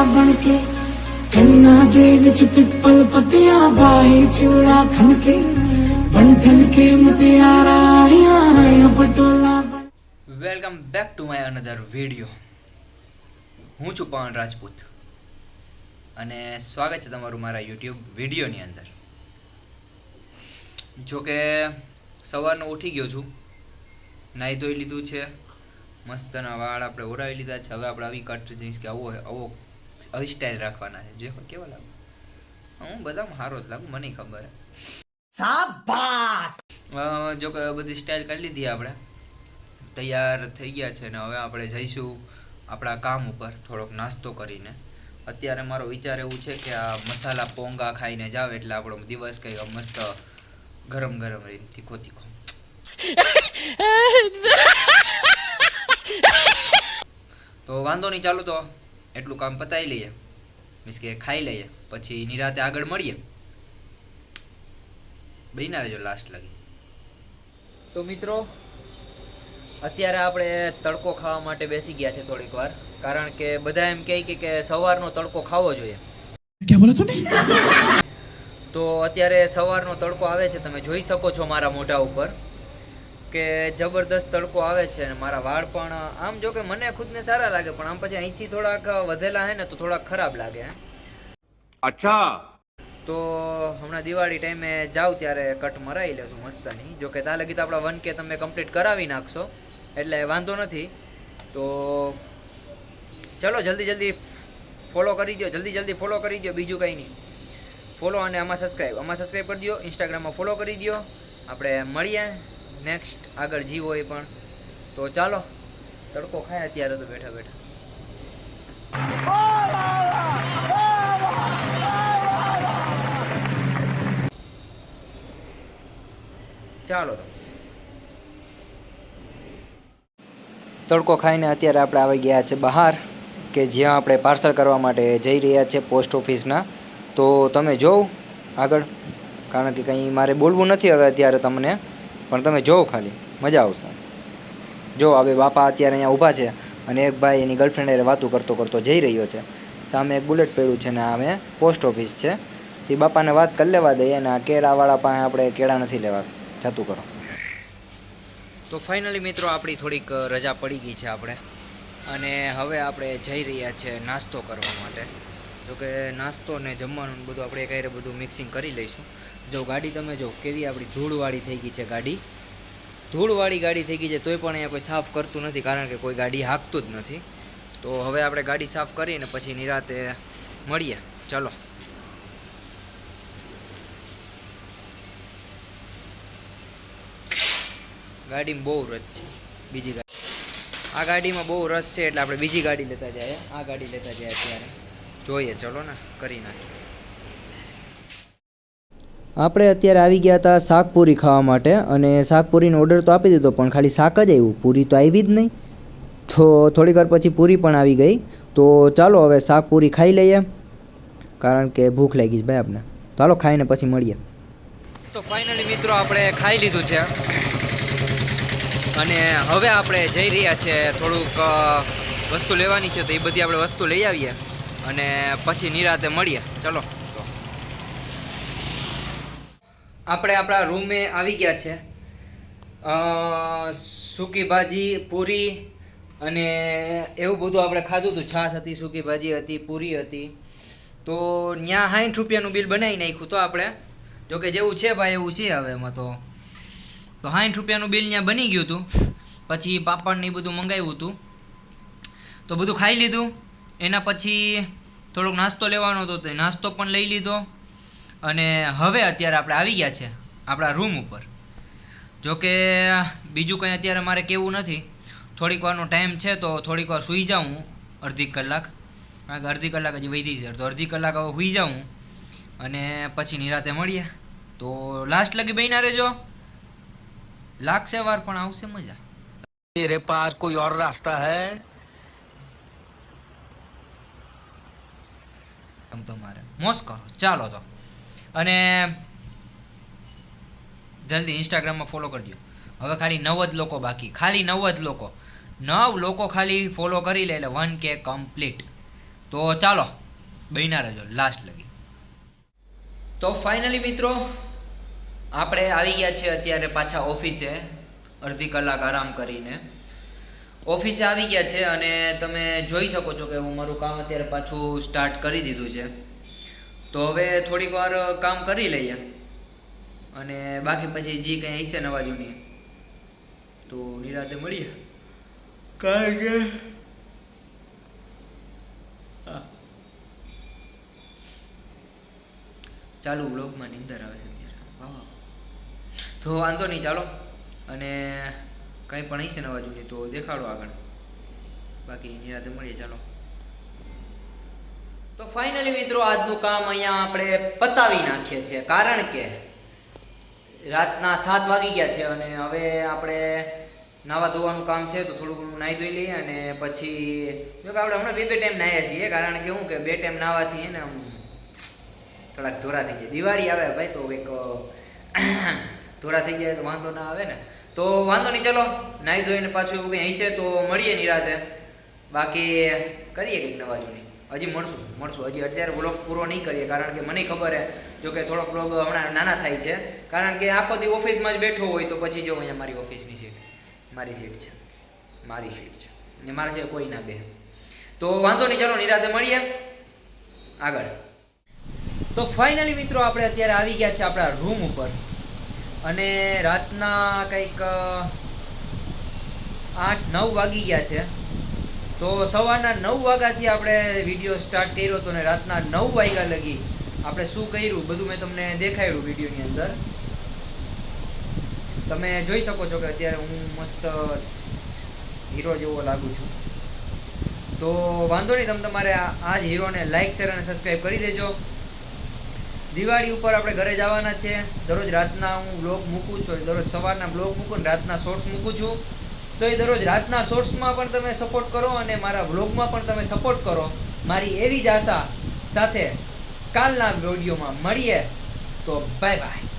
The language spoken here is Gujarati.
बनके कन्ना दे विच पिपल पतियां बाही चूड़ा खनके बनठन के मुतियारा आया Patola. Welcome back to my another video. હું છું પવન રાજપૂત અને સ્વાગત છે તમારું મારા યુટ્યુબ વિડીયોની અંદર. જોકે સવારનો ઉઠી ગયો છું, નાહી ધોઈ લીધું છે, મસ્તના વાળ આપણે ઓરાવી લીધા છે. હવે આપણે આવી કટ જઈશ કે આવી સ્ટાઇલ રાખવાના છે. જે કેવા લાગુ, હું બધામાં સારો જ લાગુ, મને ખબર હે. શાબાશ. જો કે બધી સ્ટાઇલ કરી લીધી, આપણે તૈયાર થઈ ગયા છે ને હવે આપણે જઈશું આપણા કામ ઉપર થોડોક નાસ્તો કરીને. અત્યારે મારો વિચાર એવું છે કે આ મસાલા પોંગા ખાઈને જાવ એટલે આપણો દિવસ કંઈક મસ્ત ગરમ ગરમ રહી, તીખો તીખો. તો વાંધો નહીં, ચાલો તો એટલું કામ પતાવી લઈએ, મીન્સ કે ખાઈ લઈએ, પછી નિરાતે આગળ મળીએ. બહીના રહેજો લાસ્ટ લગી. તો મિત્રો, અત્યારે આપણે તડકો ખાવા માટે બેસી ગયા છે થોડીક વાર, કારણ કે બધા એમ કહે કે સવારનો તડકો ખાવો જોઈએ. ક્યાં બોલા તું? તો અત્યારે સવારનો તડકો આવે છે, તમે જોઈ શકો છો મારા મોઢા ઉપર કે જબરદસ્ત તડકો આવે છે. અને મારા વાળ પણ આમ જો કે મને ખુદને સારા લાગે, પણ આમ પછી અહીંથી થોડાક વધેલા હે ને તો થોડાક ખરાબ લાગે. અચ્છા. તો હમણાં દિવાળી ટાઈમે જાવ ત્યારે કટ મરાવી લેશું મસ્તની. જો કે ત્યાં લગી તો આપણા 1K તમે કમ્પ્લીટ કરાવી નાખશો એટલે વાંધો નથી. તો ચલો જલ્દી ફોલો કરી દો, જલ્દી ફોલો કરી દો. બીજું કંઈ નહીં, ફોલો અને આમાં સબસ્ક્રાઈબ કરી દો. ઇન્સ્ટાગ્રામમાં ફોલો કરી દો. આપણે મળીએ નેક્સ્ટ આગળ જીવ હોય પણ. તો ચાલો, તડકો ખાય અત્યારે તો બેઠા બેઠા. ચાલો તો તડકો ખાઈને અત્યારે આપણે આવી ગયા છે બહાર, કે જ્યાં આપણે પાર્સલ કરવા માટે જઈ રહ્યા છે પોસ્ટ ઓફિસના. તો તમે જોવો આગળ, કારણ કે કંઈ મારે બોલવું નથી હવે અત્યારે તમને, પણ તમે જોવો ખાલી, મજા આવશે. જો હવે બાપા અત્યારે અહીંયા ઊભા છે અને એક ભાઈ એની ગર્લફ્રેન્ડ હારે વાતું કરતો જઈ રહ્યો છે. સામે એક બુલેટ પડ્યું છે ને આમે પોસ્ટ ઓફિસ છે. તે બાપાને વાત કરી લેવા દઈએ ને આ કેળાવાળા પાસે આપણે કેળા નથી લેવા, જતું કરો. તો ફાઇનલી મિત્રો, આપણી થોડીક રજા પડી ગઈ છે આપણે, અને હવે આપણે જઈ રહ્યા છે નાસ્તો કરવા માટે. જોકે નાસ્તો ને જમવાનું બધું આપણે એક હારે બધું મિક્સિંગ કરી લઈશું. જો ગાડી તમે જો કેવી આપણી ધૂળવાળી થઈ ગઈ છે, ધૂળવાળી ગાડી થઈ ગઈ છે, તોય પણ અહીંયા કોઈ સાફ કરતું નથી, કારણ કે કોઈ ગાડી હાંકતું જ નથી. તો હવે આપણે ગાડી સાફ કરીને પછી નિરાતે મળીએ. ચલો. ગાડીમાં બહુ રસ છે, બીજી ગાડી, આ ગાડીમાં બહુ રસ છે એટલે આપણે બીજી ગાડી લેતા જઈએ. આ ગાડી લેતા જઈએ ત્યારે જોઈએ. ચલો ને, કરી નાખીએ. આપણે અત્યારે આવી ગયા હતા શાકપુરી ખાવા માટે, અને શાકપુરીનો ઓર્ડર તો આપી દીધો, પણ ખાલી શાક જ આવ્યું, પૂરી તો આવી જ નહીં. તો થોડીક વાર પછી પૂરી પણ આવી ગઈ. તો ચાલો હવે શાકપુરી ખાઈ લઈએ, કારણ કે ભૂખ લાગી છે ભાઈ આપણે. ચાલો ખાઈને પછી મળીએ. તો ફાઇનલી મિત્રો, આપણે ખાઈ લીધું છે અને હવે આપણે જઈ રહ્યા છે થોડુંક વસ્તુ લેવાની છે, તો એ બધી આપણે વસ્તુ લઈ આવીએ અને પછી નિરાતે મળીએ. ચલો. તો આપણે આપણા રૂમે આવી ગયા છે. સૂકી ભાજી, પૂરી અને એવું બધું આપણે ખાધું હતું. છાશ હતી, સૂકી ભાજી હતી, પૂરી હતી. તો ત્યાં 60 રૂપિયાનું બિલ બનાવી નાખ્યું. તો આપણે જોકે જેવું છે ભાઈ એવું છે હવે એમાં. તો 60 રૂપિયાનું બિલ ત્યાં બની ગયું હતું. પછી પાપડ ને એ બધું મંગાવ્યું હતું, તો બધું ખાઈ લીધું. એના પછી થોડોક નાસ્તો લેવાનો હતો, તો નાસ્તો પણ લઈ લીધો. અને હવે અત્યારે આપણે આવી ગયા છે આપણા રૂમ ઉપર. જોકે બીજું કંઈ અત્યારે મારે કહેવું નથી. થોડીક વારનો ટાઈમ છે તો થોડીક વાર સૂઈ જાઉં, અડધી કલાક, કારણ કે અડધી કલાક હજી વધી છે. તો અડધી કલાક હવે સૂઈ જાઉં અને પછી નિરાતે મળીએ. તો લાસ્ટ લગી બહીના રહેજો, લાગશે વાર પણ આવશે મજા. तेरे पास कोई और रास्ता है? તમારે મોજ કરો. ચાલો તો, અને જલ્દી ઇન્સ્ટાગ્રામમાં ફોલો કરી દો. હવે ખાલી 9 જ લોકો બાકી, ખાલી 9 જ લોકો, 9 લોકો ખાલી ફોલો કરી લે એટલે 1K કમ્પ્લીટ. તો ચાલો બન્યા રહેજો લાસ્ટ લગી. તો ફાઇનલી મિત્રો આપણે આવી ગયા છે અત્યારે પાછા ઓફિસે, અડધી કલાક આરામ કરીને ઓફિસે આવી ગયા છે. અને તમે જોઈ શકો છો કે હું મારું કામ અત્યારે પાછું સ્ટાર્ટ કરી દીધું છે. તો હવે થોડીક વાર કામ કરી લઈએ અને બાકી પછી જે કંઈ હશે નવા જૂની તો નિરાતે મળીએ. કારણ કે ચાલુ બ્લોગમાં નીંદર આવે છે અત્યારે. તો વાંધો નહીં, ચાલો અને કંઈ પણ હશે નવા જૂની તો દેખાડો આગળ, બાકી નિરાતે મળીએ. ચાલો. તો ફાઇનલી મિત્રો આજનું કામ અહીંયા આપણે પતાવી નાખીએ છીએ, કારણ કે રાતના 7 વાગી ગયા છે અને હવે આપણે નાવા ધોવાનું કામ છે. તો થોડું ઘણું નાહી ધોઈ લઈએ અને પછી જો કે આપણે હમણાં 2 ટાઈમ નાહ્યા છીએ, કારણ કે શું કે 2 ટાઈમ નાહવાથી ને આમ થોડાક ધોરા થઈ જાય. દિવાળી આવે ભાઈ તો એક ધોરા થઈ જાય તો વાંધો ના આવે ને. તો વાંધો નહીં, ચલો નાહી ધોઈને પાછું એવું કંઈ હશે તો મળીએ નિરાતે. બાકી કરીએ કંઈક નવા જૂની. હજી મળશું હજી અત્યારે બ્લોગ પૂરો નહીં કરીએ, કારણ કે મને ખબર છે જો કે થોડોક બ્લોગ હમણાં નાના થાય છે, કારણ કે આખો દી ઓફિસમાં જ બેઠો હોય. તો પછી જો અહીંયા મારી ઓફિસની સીટ, મારી સીટ છે ને મારે છે કોઈ ના બે. તો વાંધો નહીં, ચાલો નિરાતે મળીએ આગળ. તો ફાઇનલી મિત્રો આપણે અત્યારે આવી ગયા છે આપણા રૂમ ઉપર અને રાતના કંઈક 8-9 વાગી ગયા છે. તો સવારના 9 વાગ્યાથી આપણે વિડીયો સ્ટાર્ટ કર્યો હતો ને રાતના 9 વાગ્યા લગી આપણે શું કર્યું બધું મેં તમને દેખાડ્યું વિડીયોની અંદર. તમે જોઈ શકો છો કે અત્યારે હું મસ્ત હીરો જેવો લાગુ છું. તો વાંધો નહીં, તમે તમારે આ જ હીરોને લાઇક શેર અને સબસ્ક્રાઈબ કરી દેજો. દિવાળી ઉપર આપણે ઘરે જવાના છે. દરરોજ રાતના હું બ્લોગ મૂકું છું, દરરોજ સવારના બ્લોગ મૂકું ને રાતના શોર્ટ્સ મૂકું છું. તો એ દરરોજ રાતના શોર્ટ્સમાં પણ તમે સપોર્ટ કરો અને મારા બ્લોગમાં પણ તમે સપોર્ટ કરો, મારી એવી જ આશા સાથે કાલના વિડીયોમાં મળીએ. તો બાય બાય.